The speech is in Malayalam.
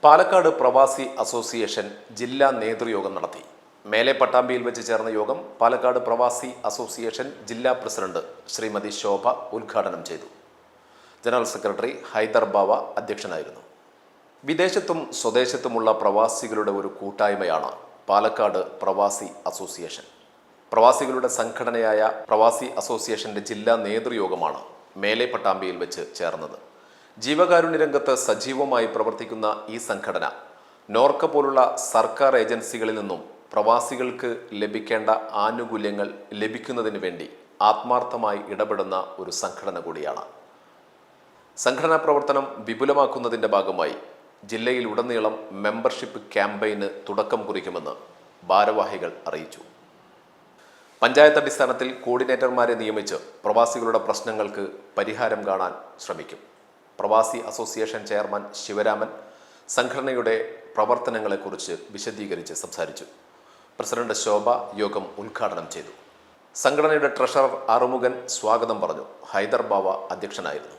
പാലക്കാട് പ്രവാസി അസോസിയേഷൻ ജില്ലാ നേതൃയോഗം നടത്തി. മേലെ പട്ടാമ്പിയിൽ വെച്ച് ചേർന്ന യോഗം പാലക്കാട് പ്രവാസി അസോസിയേഷൻ ജില്ലാ പ്രസിഡന്റ് ശ്രീമതി ശോഭ ഉദ്ഘാടനം ചെയ്തു. ജനറൽ സെക്രട്ടറി ഹൈദർ ബാവ അധ്യക്ഷനായിരുന്നു. വിദേശത്തും സ്വദേശത്തുമുള്ള പ്രവാസികളുടെ ഒരു കൂട്ടായ്മയാണ് പാലക്കാട് പ്രവാസി അസോസിയേഷൻ. പ്രവാസികളുടെ സംഘടനയായ പ്രവാസി അസോസിയേഷന്റെ ജില്ലാ നേതൃയോഗമാണ് മേലെ പട്ടാമ്പിയിൽ വെച്ച് ചേർന്നത്. ജീവകാരുണ്യ രംഗത്ത് സജീവമായി പ്രവർത്തിക്കുന്ന ഈ സംഘടന നോർക്ക പോലുള്ള സർക്കാർ ഏജൻസികളിൽ നിന്നും പ്രവാസികൾക്ക് ലഭിക്കേണ്ട ആനുകൂല്യങ്ങൾ ലഭിക്കുന്നതിന് വേണ്ടി ആത്മാർത്ഥമായി ഇടപെടുന്ന ഒരു സംഘടന കൂടിയാണ്. സംഘടനാ പ്രവർത്തനം വിപുലമാക്കുന്നതിൻ്റെ ഭാഗമായി ജില്ലയിലുടനീളം മെമ്പർഷിപ്പ് ക്യാമ്പയിന് തുടക്കം കുറിക്കുമെന്ന് ഭാരവാഹികൾ അറിയിച്ചു. പഞ്ചായത്ത് അടിസ്ഥാനത്തിൽ കോർഡിനേറ്റർമാരെ നിയമിച്ച് പ്രവാസികളുടെ പ്രശ്നങ്ങൾക്ക് പരിഹാരം കാണാൻ ശ്രമിക്കും. പ്രവാസി അസോസിയേഷൻ ചെയർമാൻ ശിവരാമൻ സംഘടനയുടെ പ്രവർത്തനങ്ങളെക്കുറിച്ച് വിശദീകരിച്ച് സംസാരിച്ചു. പ്രസിഡന്റ് ശോഭ യോഗം ഉദ്ഘാടനം ചെയ്തു. സംഘടനയുടെ ട്രഷറർ അറുമുഖൻ സ്വാഗതം പറഞ്ഞു. ഹൈദർ ബാവ അധ്യക്ഷനായിരുന്നു.